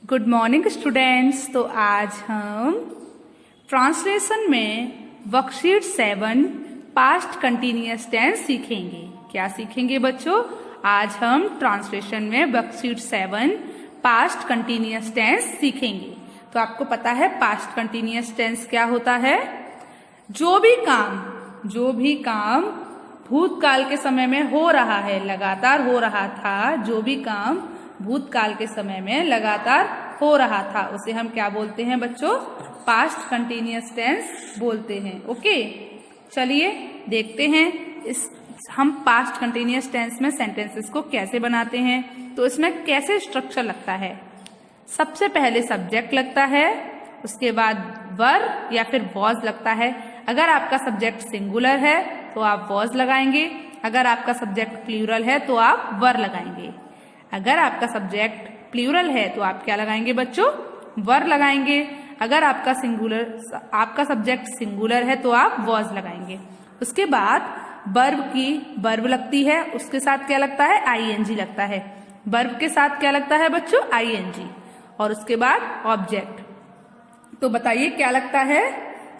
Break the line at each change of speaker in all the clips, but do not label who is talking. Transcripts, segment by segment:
Good morning students. तो आज हम ट्रांसलेशन में वर्कशीट 7 पास्ट कंटिन्यूअस टेंस सीखेंगे। क्या सीखेंगे बच्चों? आज हम ट्रांसलेशन में वर्कशीट 7 पास्ट कंटिन्यूअस टेंस सीखेंगे। तो आपको पता है पास्ट कंटिन्यूअस टेंस क्या होता है? जो भी काम भूतकाल के समय में हो रहा है, लगातार हो रहा था, जो भी काम भूतकाल के समय में लगातार हो रहा था, उसे हम क्या बोलते हैं बच्चों? पास्ट कंटिन्यूअस टेंस बोलते हैं। ओके, चलिए देखते हैं हम पास्ट कंटिन्यूअस टेंस में सेंटेंसेस को कैसे बनाते हैं। तो इसमें कैसे स्ट्रक्चर लगता है? सबसे पहले सब्जेक्ट लगता है, उसके बाद वर या फिर वॉज लगता है। अगर आपका सब्जेक्ट सिंगुलर है तो आप वॉज लगाएंगे, अगर आपका सब्जेक्ट प्लूरल है तो आप वर लगाएंगे। अगर आपका सब्जेक्ट प्लूरल है तो आप क्या लगाएंगे बच्चों? वर लगाएंगे। अगर आपका सब्जेक्ट सिंगुलर है तो आप वॉज लगाएंगे। उसके बाद वर्ब लगती है, उसके साथ क्या लगता है? आईएनजी लगता है। वर्ब के साथ क्या लगता है बच्चों? आईएनजी। और उसके बाद ऑब्जेक्ट। तो बताइए क्या लगता है?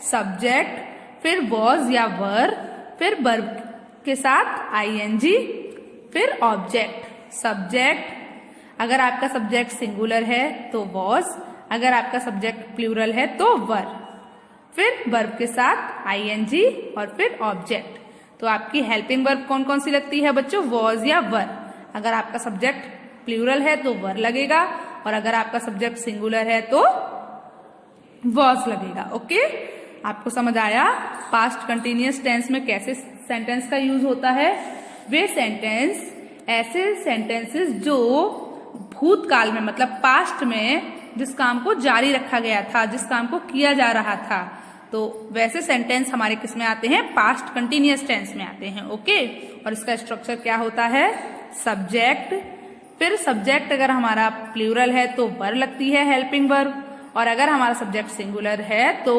सब्जेक्ट, फिर वॉज या वर, फिर वर्ब के साथ आईएनजी, फिर ऑब्जेक्ट। सब्जेक्ट, अगर आपका सब्जेक्ट सिंगुलर है तो वॉज, अगर आपका सब्जेक्ट प्लूरल है तो वर, फिर वर्ब के साथ आईएनजी और फिर ऑब्जेक्ट। तो आपकी हेल्पिंग वर्ब कौन कौन सी लगती है बच्चों? वॉज या वर। अगर आपका सब्जेक्ट प्लूरल है तो वर लगेगा, और अगर आपका सब्जेक्ट सिंगुलर है तो वॉज लगेगा। ओके, आपको समझ आया पास्ट कंटिन्यूअस टेंस में कैसे सेंटेंस का यूज होता है? वे सेंटेंस ऐसे सेंटेंसेस जो भूतकाल में, मतलब पास्ट में जिस काम को जारी रखा गया था, जिस काम को किया जा रहा था, तो वैसे सेंटेंस हमारे किस में आते हैं? पास्ट कंटिन्यूअस टेंस में आते हैं। ओके, और इसका स्ट्रक्चर क्या होता है? सब्जेक्ट, फिर सब्जेक्ट अगर हमारा प्लूरल है तो वर लगती है हेल्पिंग वर्ब, और अगर हमारा सब्जेक्ट सिंगुलर है तो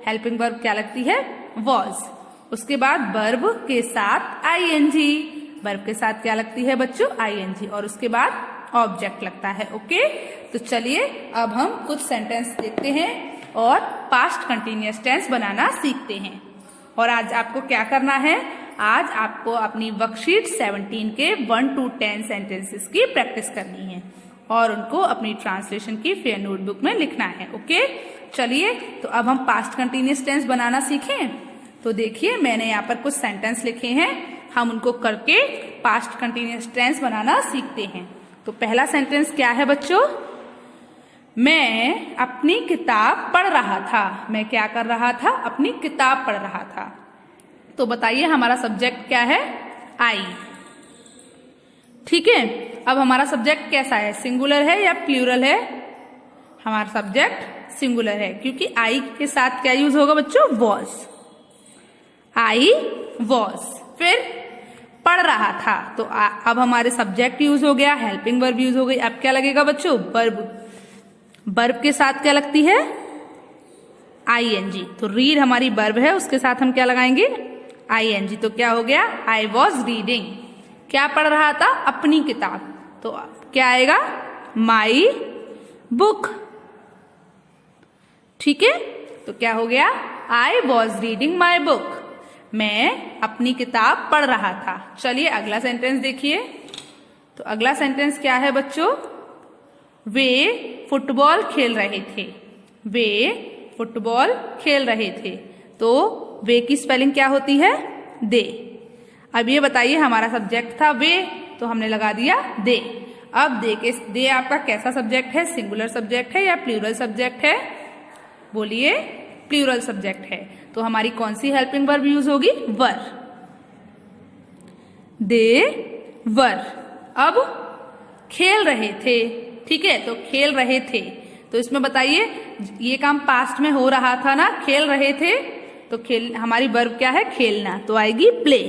हेल्पिंग वर्ब क्या लगती है? वॉज। उसके बाद वर्ब के साथ आईएनजी, वर्ब के साथ क्या लगती है बच्चों? आईएनजी, और उसके बाद ऑब्जेक्ट लगता है। ओके, तो चलिए अब हम कुछ सेंटेंस देखते हैं और पास्ट कंटिन्यूअस टेंस बनाना सीखते हैं। और आज आपको क्या करना है? आज आपको अपनी वर्कशीट 17 के 1 to 10 सेंटेंसेस की प्रैक्टिस करनी है और उनको अपनी ट्रांसलेशन की फेयर नोटबुक में लिखना है। ओके, चलिए तो अब हम पास्ट कंटिन्यूअस टेंस बनाना सीखें। तो देखिए मैंने यहाँ पर कुछ सेंटेंस लिखे हैं, हम उनको करके पास्ट कंटिन्यूअस टेंस बनाना सीखते हैं। तो पहला सेंटेंस क्या है बच्चों? मैं अपनी किताब पढ़ रहा था। मैं क्या कर रहा था? अपनी किताब पढ़ रहा था। तो बताइए हमारा सब्जेक्ट क्या है? आई। ठीक है, अब हमारा सब्जेक्ट कैसा है? सिंगुलर है या प्लूरल है? हमारा सब्जेक्ट सिंगुलर है, क्योंकि आई के साथ क्या यूज होगा बच्चों? वॉज। I was. फिर पढ़ रहा था, तो अब हमारे सब्जेक्ट यूज हो गया, हेल्पिंग वर्ब यूज हो गई। अब क्या लगेगा बच्चों? वर्ब। वर्ब के साथ क्या लगती है? आईएनजी। तो रीड हमारी वर्ब है, उसके साथ हम क्या लगाएंगे? आईएनजी। तो क्या हो गया? I was reading. क्या पढ़ रहा था? अपनी किताब। तो क्या आएगा? My book. ठीक है, तो क्या हो गया? I was reading my book. मैं अपनी किताब पढ़ रहा था। चलिए अगला सेंटेंस देखिए। तो अगला सेंटेंस क्या है बच्चों? वे फुटबॉल खेल रहे थे। वे फुटबॉल खेल रहे थे। तो वे की स्पेलिंग क्या होती है? दे। अब ये बताइए हमारा सब्जेक्ट था वे, तो हमने लगा दिया दे। अब दे आपका कैसा सब्जेक्ट है? सिंगुलर सब्जेक्ट है या प्लूरल सब्जेक्ट है? बोलिए, प्लूरल सब्जेक्ट है। तो हमारी कौन सी हेल्पिंग वर्ब यूज होगी? वर। दे वर। अब खेल रहे थे। ठीक है, तो खेल रहे थे, तो इसमें बताइए ये काम पास्ट में हो रहा था ना, खेल रहे थे, तो हमारी वर्ब क्या है? खेलना। तो आएगी प्ले।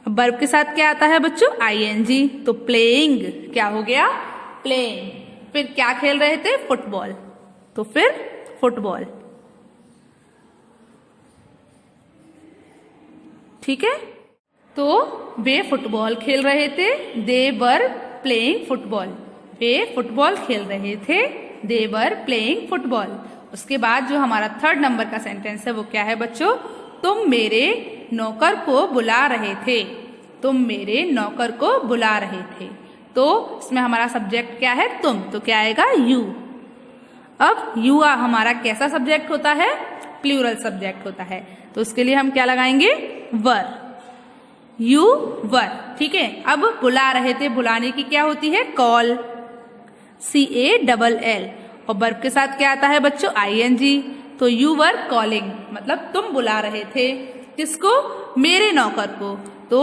अब वर्ब के साथ क्या आता है बच्चों? आईएनजी। तो प्लेइंग क्या हो गया? प्लेइंग। फिर क्या खेल रहे थे? फुटबॉल। तो फिर फुटबॉल। ठीक है, तो वे फुटबॉल खेल रहे थे। They were playing football. वे फुटबॉल खेल रहे थे। They were playing football. उसके बाद जो हमारा 3rd नंबर का सेंटेंस है वो क्या है बच्चों? तुम मेरे नौकर को बुला रहे थे। तुम मेरे नौकर को बुला रहे थे। तो इसमें हमारा सब्जेक्ट क्या है? तुम। तो क्या आएगा? यू। अब यू हमारा कैसा सब्जेक्ट होता है? प्लूरल सब्जेक्ट होता है। तो उसके लिए हम क्या लगाएंगे? वर। You were. ठीक है। अब बुला रहे थे, बुलाने की क्या होती है? कॉल। CALL। और वर्ब के साथ क्या आता है बच्चों? ING। तो यू वर कॉलिंग, मतलब तुम बुला रहे थे। किसको? मेरे नौकर को। तो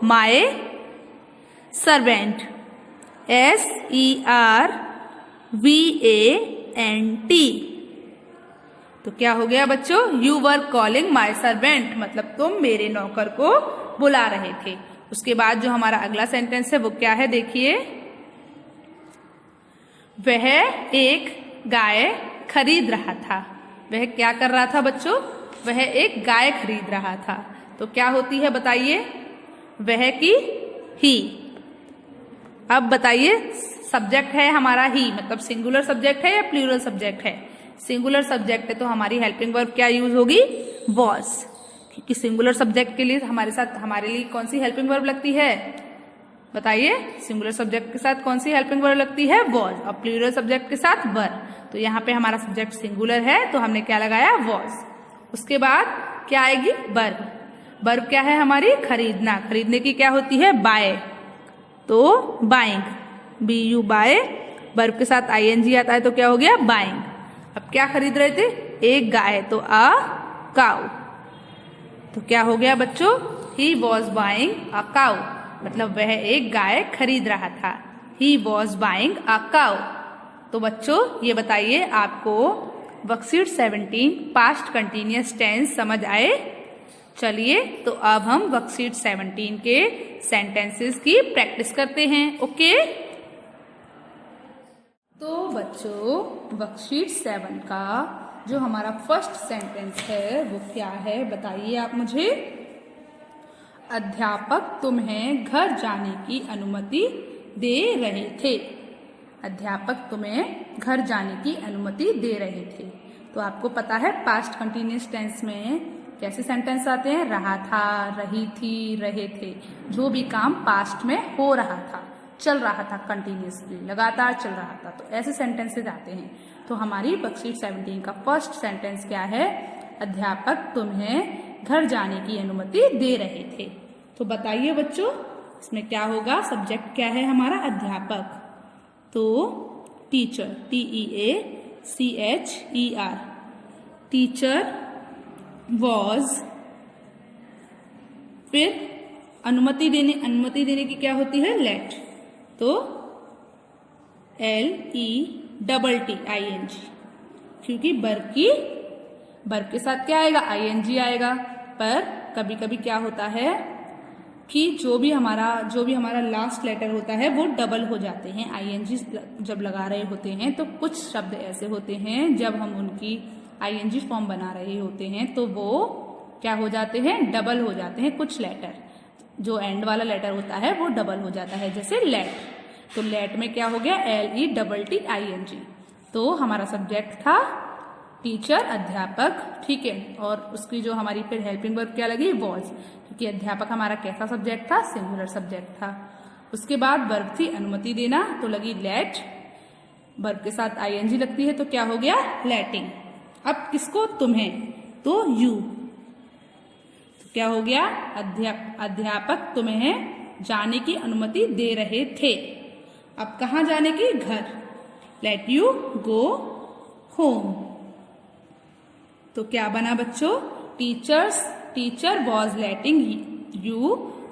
माय सर्वेंट। SERVANT। तो क्या हो गया बच्चों? You were calling my servant, मतलब तुम मेरे नौकर को बुला रहे थे। उसके बाद जो हमारा अगला सेंटेंस है वो क्या है? देखिए, वह एक गाय खरीद रहा था। वह क्या कर रहा था बच्चों? वह एक गाय खरीद रहा था। तो क्या होती है बताइए? वह की ही। अब बताइए, सब्जेक्ट है हमारा ही, मतलब सिंगुलर सब्जेक्ट है या प्लूरल सब्जेक्ट है? सिंगुलर सब्जेक्ट है, तो हमारी हेल्पिंग वर्ब क्या यूज होगी? वॉज। क्योंकि सिंगुलर सब्जेक्ट के लिए हमारे लिए कौन सी हेल्पिंग वर्ब लगती है? बताइए, सिंगुलर सब्जेक्ट के साथ कौन सी हेल्पिंग वर्ब लगती है? वॉज। और प्लूरल सब्जेक्ट के साथ वर। तो यहाँ पे हमारा सब्जेक्ट सिंगुलर है, तो हमने क्या लगाया? वॉज। उसके बाद क्या आएगी? वर्ब। वर्ब क्या है हमारी? खरीदना। खरीदने की क्या होती है? बाय। तो बाइंग। BU bye. वर्ब के साथ ING आता है, तो क्या हो गया? बाइंग। अब क्या खरीद रहे थे? एक गाय, तो अ काउ। तो क्या हो गया बच्चों? He was buying a cow, मतलब वह एक गाय खरीद रहा था। He was buying a cow. तो बच्चों ये बताइए, आपको वर्कशीट 17 पास्ट कंटिन्यूअस टेंस समझ आए? चलिए, तो अब हम वर्कशीट 17 के सेंटेंसेस की प्रैक्टिस करते हैं। ओके। तो बच्चों, वर्कशीट 7 का जो हमारा फर्स्ट सेंटेंस है वो क्या है बताइए आप मुझे। अध्यापक तुम्हें घर जाने की अनुमति दे रहे थे। अध्यापक तुम्हें घर जाने की अनुमति दे रहे थे। तो आपको पता है पास्ट कंटिन्यूअस टेंस में कैसे सेंटेंस आते हैं? रहा था, रही थी, रहे थे। जो भी काम पास्ट में हो रहा था, चल रहा था, कंटिन्यूअसली, लगातार चल रहा था, तो ऐसे सेंटेंसेस आते हैं। तो हमारी वर्कशीट 17 का फर्स्ट सेंटेंस क्या है? अध्यापक तुम्हें घर जाने की अनुमति दे रहे थे। तो बताइए बच्चों, इसमें क्या होगा? सब्जेक्ट क्या है हमारा? अध्यापक। तो टीचर, TEACHER। Teacher was. फिर अनुमति देने की क्या होती है? लेट। तो LETTING। क्योंकि वर्ब के साथ क्या आएगा? ING आएगा। पर कभी कभी क्या होता है कि जो भी हमारा लास्ट लेटर होता है वो डबल हो जाते हैं। ING जब लगा रहे होते हैं तो कुछ शब्द ऐसे होते हैं, जब हम उनकी ING फॉर्म बना रहे होते हैं तो वो क्या हो जाते हैं? डबल हो जाते हैं। कुछ लेटर, जो एंड वाला लेटर होता है वो डबल हो जाता है, जैसे लेट। तो लेट में क्या हो गया? LETTING। तो हमारा सब्जेक्ट था टीचर, अध्यापक। ठीक है। और उसकी जो हमारी फिर हेल्पिंग वर्ब क्या लगी? वॉज। क्योंकि अध्यापक हमारा कैसा सब्जेक्ट था? सिंगुलर सब्जेक्ट था। उसके बाद वर्ब थी अनुमति देना, तो लगी लेट। वर्ब के साथ ING लगती है, तो क्या हो गया? लेटिंग। अब किसको? तुम्हें। तो यू। तो क्या हो गया? अध्यापक तुम्हें जाने की अनुमति दे रहे थे। अब कहाँ जाने की? घर। Let you go home. तो क्या बना बच्चों? Teacher was letting you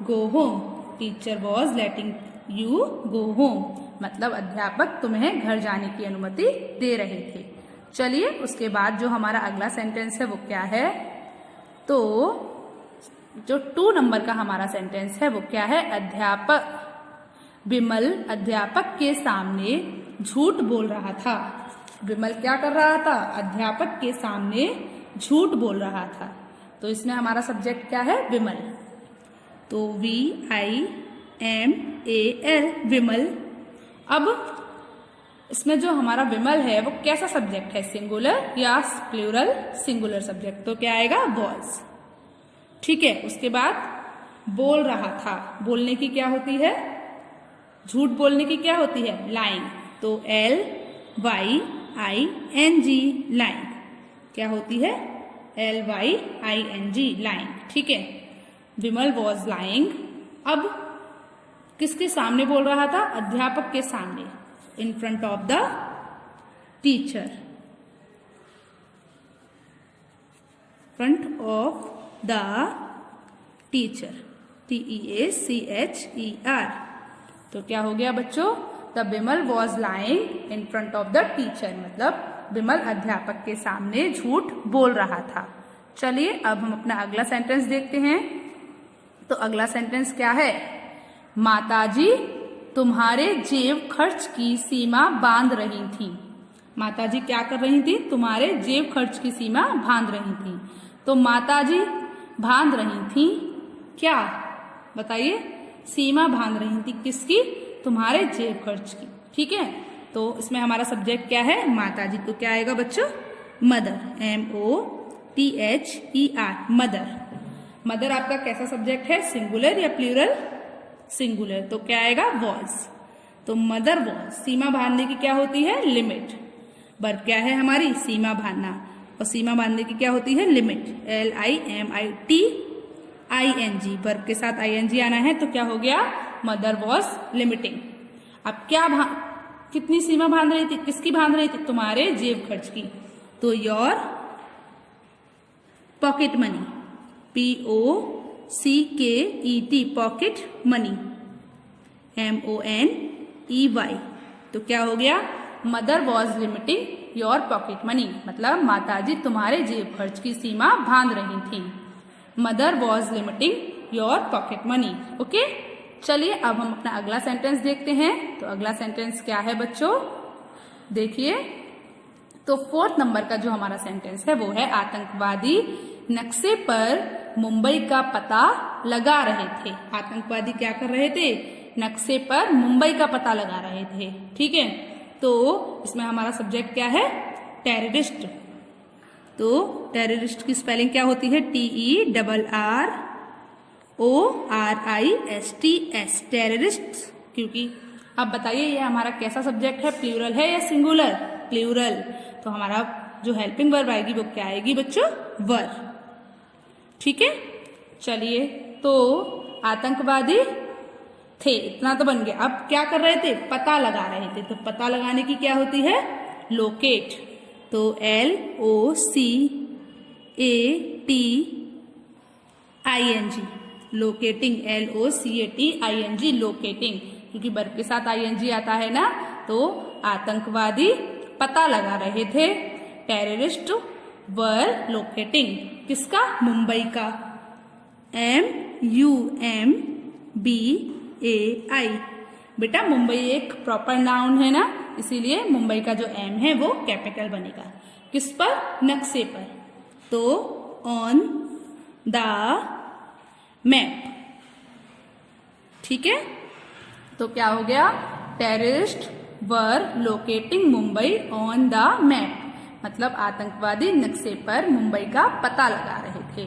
go home. Teacher was letting you go home, मतलब अध्यापक तुम्हें घर जाने की अनुमति दे रहे थे। चलिए, उसके बाद जो हमारा अगला सेंटेंस है वो क्या है? तो जो 2 नंबर का हमारा सेंटेंस है वो क्या है? विमल अध्यापक के सामने झूठ बोल रहा था। विमल क्या कर रहा था? अध्यापक के सामने झूठ बोल रहा था। तो इसमें हमारा सब्जेक्ट क्या है? विमल। तो VIMAL, विमल। अब इसमें जो हमारा विमल है वो कैसा सब्जेक्ट है, सिंगुलर या प्लूरल? सिंगुलर सब्जेक्ट, तो क्या आएगा? वॉज। ठीक है, उसके बाद बोल रहा था, बोलने की क्या होती है? झूठ बोलने की क्या होती है? लाइंग। तो LYING, लाइंग। क्या होती है? LYING, lying. ठीक है, विमल वॉज लाइंग। अब किसके सामने बोल रहा था? अध्यापक के सामने, in front of the teacher, front of the teacher, TEACHER। तो क्या हो गया बच्चों? The Vimal was lying in front of the teacher, मतलब विमल अध्यापक के सामने झूठ बोल रहा था। चलिए अब हम अपना अगला सेंटेंस देखते हैं। तो अगला सेंटेंस क्या है? माताजी तुम्हारे जेब खर्च की सीमा बांध रही थी। माताजी क्या कर रही थी? तुम्हारे जेब खर्च की सीमा बांध रही थी। तो माताजी बांध रही थी क्या? बताइए। सीमा बांध रही थी किसकी? तुम्हारे जेब खर्च की। ठीक है, तो इसमें हमारा सब्जेक्ट क्या है? माताजी। तो क्या आएगा बच्चों? Mother, MOTHER, mother. मदर आपका कैसा सब्जेक्ट है? सिंगुलर या प्लूरल? सिंगुलर। तो क्या आएगा? वॉज। तो मदर वॉज। सीमा बांधने की क्या होती है? लिमिट। वर्ब क्या है हमारी? सीमा बांधना। और सीमा बांधने की क्या होती है? लिमिट। LIMITING, वर्ब के साथ ING आना है, तो क्या हो गया? Mother was limiting. अब क्या कितनी सीमा बांध रही थी? किसकी बांध रही थी? तुम्हारे जेब खर्च की। तो your pocket money, POCKET, pocket money, MONEY। तो क्या हो गया? Mother was limiting your pocket money, मतलब माताजी तुम्हारे जेब खर्च की सीमा बांध रही थी। Mother was limiting your pocket money. Okay, चलिए अब हम अपना अगला सेंटेंस देखते हैं। तो अगला सेंटेंस क्या है बच्चों? देखिए, तो 4th नंबर का जो हमारा सेंटेंस है वो है आतंकवादी नक्शे पर मुंबई का पता लगा रहे थे। आतंकवादी क्या कर रहे थे? नक्शे पर मुंबई का पता लगा रहे थे। ठीक है, तो इसमें हमारा सब्जेक्ट क्या है? टेररिस्ट। तो टेररिस्ट की स्पेलिंग क्या होती है? TERRORISTS, terrorist. क्योंकि अब बताइए ये हमारा कैसा सब्जेक्ट है? प्लूरल है या सिंगुलर? प्लूरल। तो हमारा जो हेल्पिंग वर्ब आएगी वो क्या आएगी बच्चों? वर। ठीक है, चलिए, तो आतंकवादी थे, इतना तो बन गया। अब क्या कर रहे थे? पता लगा रहे थे। तो पता लगाने की क्या होती है? लोकेट। तो LOCATING, लोकेटिंग, LOCATING, लोकेटिंग। क्योंकि वर्ब के साथ ING आता है ना, तो आतंकवादी पता लगा रहे थे। टेररिस्ट वर लोकेटिंग, किसका? मुंबई का, MUMBAI। बेटा मुंबई एक प्रॉपर नाउन है ना, इसीलिए मुंबई का जो M है वो कैपिटल बनेगा। किस पर? नक्शे पर। तो ऑन द मैप। ठीक है, तो क्या हो गया? Terrorist were locating Mumbai on the map, मतलब आतंकवादी नक्शे पर मुंबई का पता लगा रहे थे।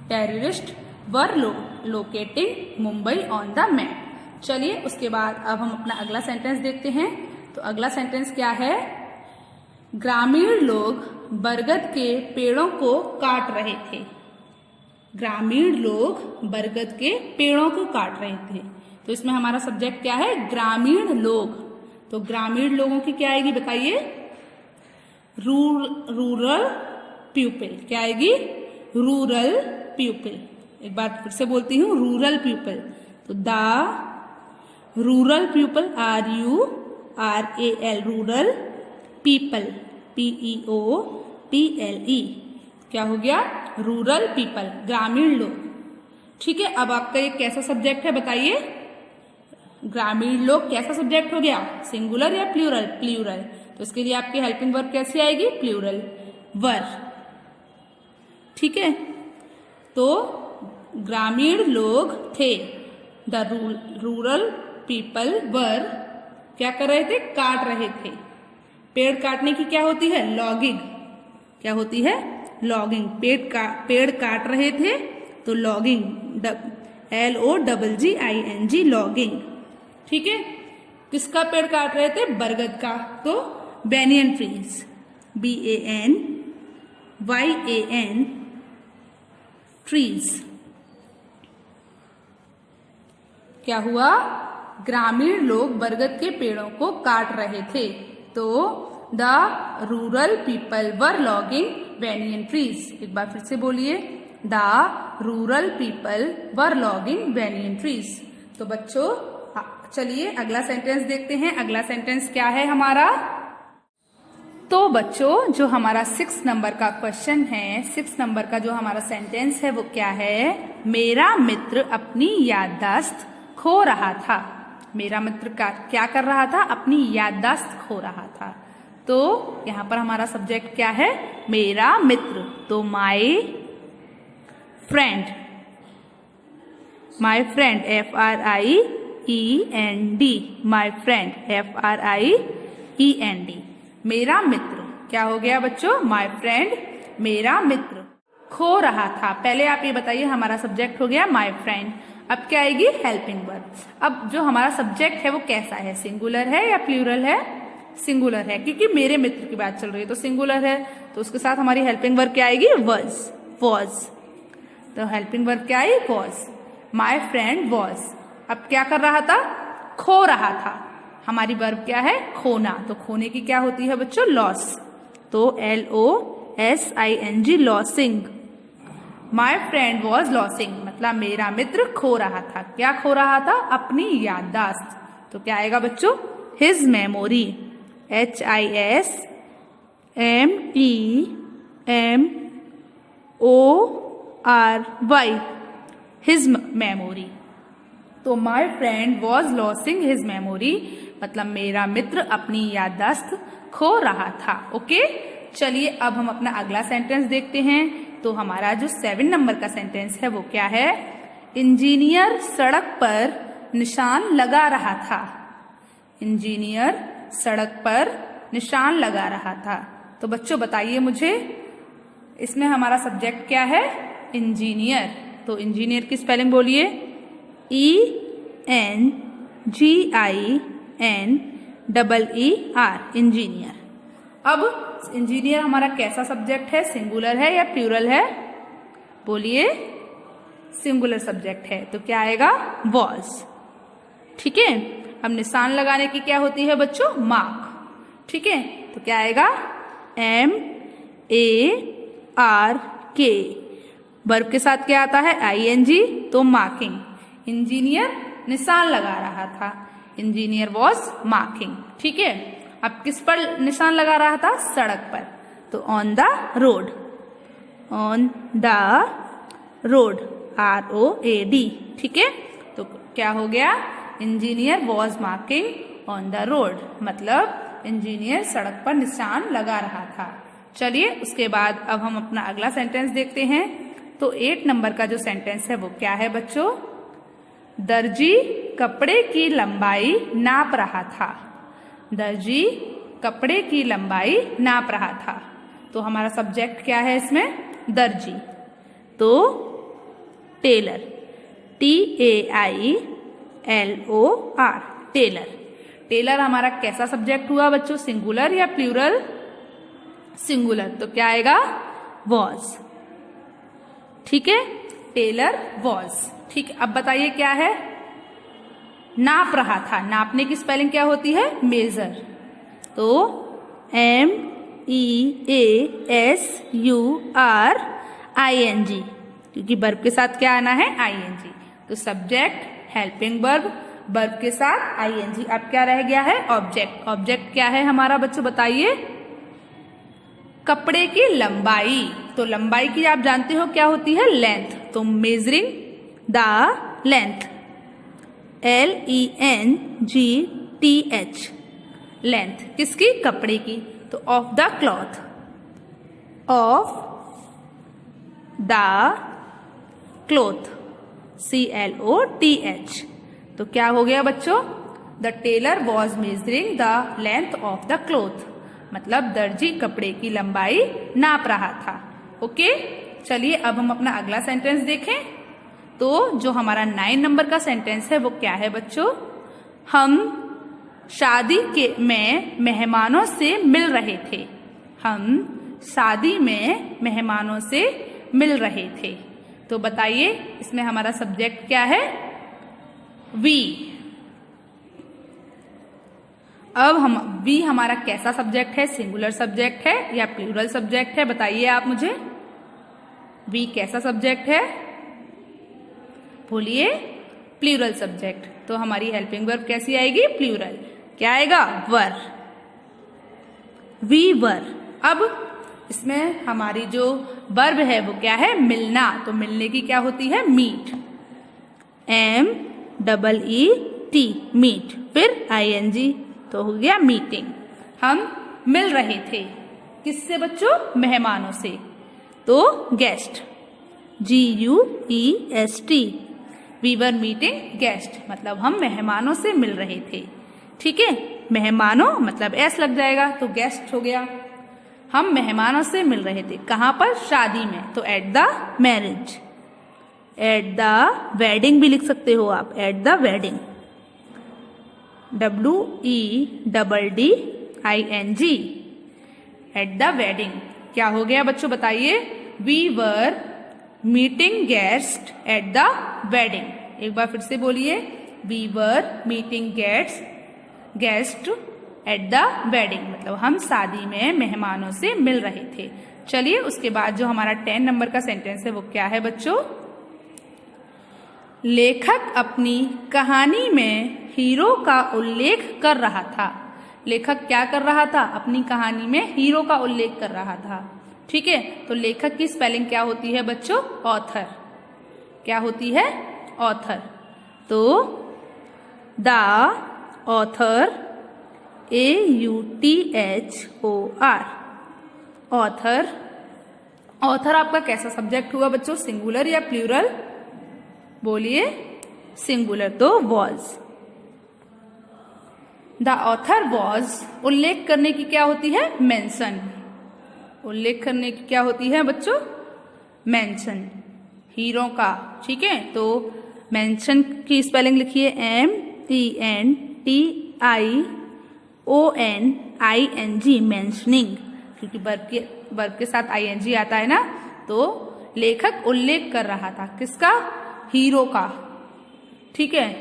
Terrorist were locating Mumbai on the map. चलिए उसके बाद अब हम अपना अगला सेंटेंस देखते हैं। तो अगला सेंटेंस क्या है? ग्रामीण लोग बरगद के पेड़ों को काट रहे थे। ग्रामीण लोग बरगद के पेड़ों को काट रहे थे। तो इसमें हमारा सब्जेक्ट क्या है? ग्रामीण लोग। तो ग्रामीण लोगों की क्या आएगी बताइए? Rural people. क्या आएगी? Rural people. एक बार फिर से बोलती हूँ, रूरल पीपल। तो the rural people, RURAL, rural people, PEOPLE। क्या हो गया? रूरल पीपल, ग्रामीण लोग। ठीक है, अब आपका ये कैसा सब्जेक्ट है बताइए? ग्रामीण लोग कैसा सब्जेक्ट हो गया? सिंगुलर या प्लूरल? प्लूरल। तो इसके लिए आपकी हेल्पिंग वर्ब कैसी आएगी? प्लूरल वर। ठीक है, तो ग्रामीण लोग थे, द रूरल पीपल वर क्या कर रहे थे? काट रहे थे। पेड़ काटने की क्या होती है? लॉगिंग। क्या होती है? लॉगिंग। पेड़ काट रहे थे तो लॉगिंग, LOGGING, लॉगिंग। ठीक है। किसका पेड़ काट रहे थे? बरगद का, तो बेनियन ट्रीज, BANYAN, ट्रीज। क्या हुआ? ग्रामीण लोग बरगद के पेड़ों को काट रहे थे तो the rural people were logging banyan trees. एक बार फिर से बोलिए, the rural people were logging banyan trees. तो बच्चों चलिए अगला सेंटेंस देखते हैं। अगला सेंटेंस क्या है हमारा? तो बच्चों जो हमारा 6 नंबर का क्वेश्चन है, 6 नंबर का जो हमारा सेंटेंस है वो क्या है? मेरा मित्र अपनी याददाश्त खो रहा था। मेरा मित्र क्या कर रहा था? अपनी याददाश्त खो रहा था। तो यहाँ पर हमारा सब्जेक्ट क्या है? मेरा मित्र। तो my friend, my friend, FRIEND, my friend, FRIEND। मेरा मित्र क्या हो गया बच्चों? माई फ्रेंड, मेरा मित्र खो रहा था। पहले आप ये बताइए, हमारा सब्जेक्ट हो गया माई फ्रेंड। अब क्या आएगी? Helping verb. अब जो हमारा सब्जेक्ट है वो कैसा है? सिंगुलर है या प्लूरल है? सिंगुलर है, क्योंकि मेरे मित्र की बात चल रही है तो सिंगुलर है। तो उसके साथ हमारी हेल्पिंग वर्ब क्या आएगी? वॉज। तो हेल्पिंग वर्ब क्या आई? वॉज। My friend was. अब क्या कर रहा था? खो रहा था। हमारी वर्ब क्या है? खोना। तो खोने की क्या होती है बच्चों? लॉस। तो LOSING, losing. My friend was losing, मतलब मेरा मित्र खो रहा था। क्या खो रहा था? अपनी याददाश्त। तो क्या आएगा बच्चों? His memory, HISMEMORY, his memory. तो my friend was losing his memory, मतलब मेरा मित्र अपनी याददाश्त खो रहा था। ओके, चलिए अब हम अपना अगला सेंटेंस देखते हैं। तो हमारा जो 7 नंबर का सेंटेंस है वो क्या है? इंजीनियर सड़क पर निशान लगा रहा था। इंजीनियर सड़क पर निशान लगा रहा था। तो बच्चों बताइए मुझे, इसमें हमारा सब्जेक्ट क्या है? इंजीनियर। तो इंजीनियर की स्पेलिंग बोलिए, ENGINEER, इंजीनियर। अब इंजीनियर हमारा कैसा सब्जेक्ट है? सिंगुलर है या प्लूरल है? बोलिए, सिंगुलर सब्जेक्ट है। तो क्या आएगा? वॉज। ठीक है। अब निशान लगाने की क्या होती है बच्चों? मार्क। ठीक है। तो क्या आएगा? MARK। वर्ब के साथ क्या आता है? ING। तो मार्किंग। इंजीनियर निशान लगा रहा था। Engineer was marking. ठीक है। अब किस पर निशान लगा रहा था? सड़क पर। तो on the road, on the road, ROAD। ठीक है। तो क्या हो गया? Engineer was marking on the road, मतलब इंजीनियर सड़क पर निशान लगा रहा था। चलिए उसके बाद अब हम अपना अगला सेंटेंस देखते हैं। तो 8 नंबर का जो सेंटेंस है वो क्या है बच्चों? दर्जी कपड़े की लंबाई नाप रहा था। दर्जी कपड़े की लंबाई नाप रहा था। तो हमारा सब्जेक्ट क्या है इसमें? दर्जी। तो टेलर, TAILOR, टेलर। टेलर हमारा कैसा सब्जेक्ट हुआ बच्चों? सिंगुलर या प्लूरल? सिंगुलर। तो क्या आएगा? वॉज। ठीक है। Tailor was. ठीक है। अब बताइए क्या है? नाप रहा था। नापने की स्पेलिंग क्या होती है? मेजर। तो MEASURING, क्योंकि वर्ब के साथ क्या आना है? ING। तो सब्जेक्ट, हेल्पिंग वर्ब, वर्ब के साथ ING। अब क्या रह गया है? ऑब्जेक्ट। ऑब्जेक्ट क्या है हमारा बच्चों बताइए? कपड़े की लंबाई। तो लंबाई की आप जानते हो क्या होती है? लेंथ। तो measuring the length, LENGTH, length. किसकी? कपड़े की। तो of the cloth, of the cloth, CLOTH। तो क्या हो गया बच्चों? The Taylor was measuring the length of the cloth. मतलब दर्जी कपड़े की लंबाई नाप रहा था। ओके, चलिए अब हम अपना अगला सेंटेंस देखें। तो जो हमारा 9 नंबर का सेंटेंस है वो क्या है बच्चों? हम शादी में मेहमानों से मिल रहे थे। हम शादी में मेहमानों से मिल रहे थे। तो बताइए इसमें हमारा सब्जेक्ट क्या है? वी। अब वी हमारा कैसा सब्जेक्ट है? सिंगुलर सब्जेक्ट है या प्लूरल सब्जेक्ट है? बताइए आप मुझे, वी कैसा सब्जेक्ट है? बोलिए, प्लूरल सब्जेक्ट। तो हमारी हेल्पिंग वर्ब कैसी आएगी? प्लूरल। क्या आएगा? वर। We were. अब इसमें हमारी जो वर्ब है वो क्या है? मिलना। तो मिलने की क्या होती है? मीट। MEET, meet. फिर ING, तो हो गया मीटिंग। हम मिल रहे थे किससे बच्चों? मेहमानों से। तो guest, GUEST, we were meeting guest, मतलब हम मेहमानों से मिल रहे थे। ठीक है, मेहमानों मतलब S लग जाएगा तो गेस्ट हो गया। हम मेहमानों से मिल रहे थे कहाँ पर? शादी में। तो at the marriage, at the wedding भी लिख सकते हो आप, at the wedding, WEDDING, at the wedding. क्या हो गया बच्चों बताइए? We were meeting guest at the wedding. एक बार फिर से बोलिए, we were meeting guest at the wedding, मतलब हम शादी में मेहमानों से मिल रहे थे। चलिए उसके बाद जो हमारा 10 नंबर का सेंटेंस है वो क्या है बच्चों? लेखक अपनी कहानी में हीरो का उल्लेख कर रहा था। लेखक क्या कर रहा था? अपनी कहानी में हीरो का उल्लेख कर रहा था। ठीक है, तो लेखक की स्पेलिंग क्या होती है बच्चों? ऑथर। क्या होती है? ऑथर। तो the author, AUTHOR, author. Author आपका कैसा सब्जेक्ट हुआ बच्चों? सिंगुलर या प्लूरल? बोलिए, सिंगुलर। तो वॉज। द ऑथर वॉज, उल्लेख करने की क्या होती है? मेंशन। उल्लेख करने की क्या होती है बच्चों? मेंशन, हीरो का। ठीक है, तो मेंशन की स्पेलिंग लिखिए, MENTIONING, मेंशनिंग, क्योंकि वर्ब के साथ ING आता है ना। तो लेखक उल्लेख कर रहा था किसका? हीरो का। ठीक है,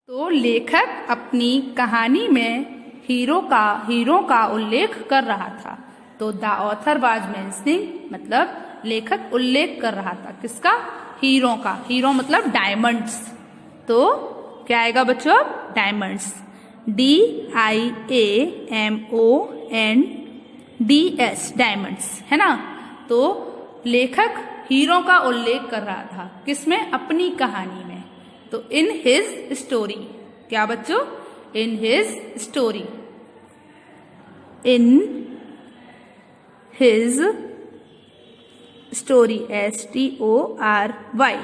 तो लेखक अपनी कहानी में हीरो का उल्लेख कर रहा था। तो द ऑथर वाज मेंशनिंग, मतलब लेखक उल्लेख कर रहा था किसका? हीरो का। हीरो मतलब डायमंड्स। तो क्या आएगा बच्चों? डायमंड्स, DIAMONDS, डायमंड्स, है ना। तो लेखक हीरो का उल्लेख कर रहा था किसमें? अपनी कहानी में। तो इन हिज स्टोरी। क्या बच्चों? In his story, in his story, STORY।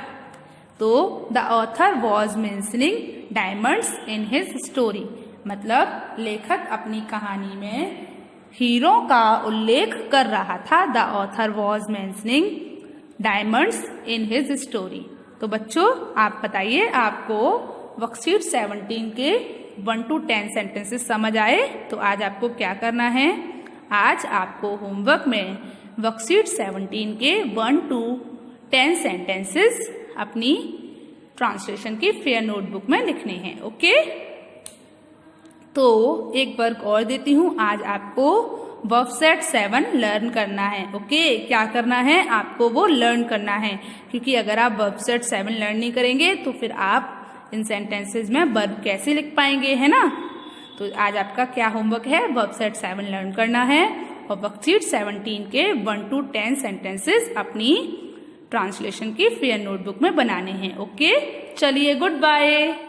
तो the author was mentioning diamonds in his story, मतलब लेखक अपनी कहानी में हीरो का उल्लेख कर रहा था। The author was mentioning diamonds in his story. तो बच्चों आप बताइए, आपको वर्कशीट 17 के 1 to 10 सेंटेंसेस समझ आए? तो आज आपको क्या करना है? आज आपको होमवर्क में वर्कशीट 17 के 1 to 10 सेंटेंसेस अपनी ट्रांसलेशन की फेयर नोटबुक में लिखने हैं। ओके, तो एक वर्क और देती हूँ। आज आपको वर्ब सेट 7 लर्न करना है। ओके, क्या करना है? आपको वो लर्न करना है, क्योंकि अगर आप वर्ब सेट 7 लर्न नहीं करेंगे तो फिर आप इन सेंटेंसेस में वर्ब कैसे लिख पाएंगे, है ना। तो आज आपका क्या होमवर्क है? वर्ब सेट 7 लर्न करना है और वर्कशीट 17 के 1 to 10 सेंटेंसेस अपनी ट्रांसलेशन की फेयर नोटबुक में बनाने हैं। ओके, चलिए गुड बाय।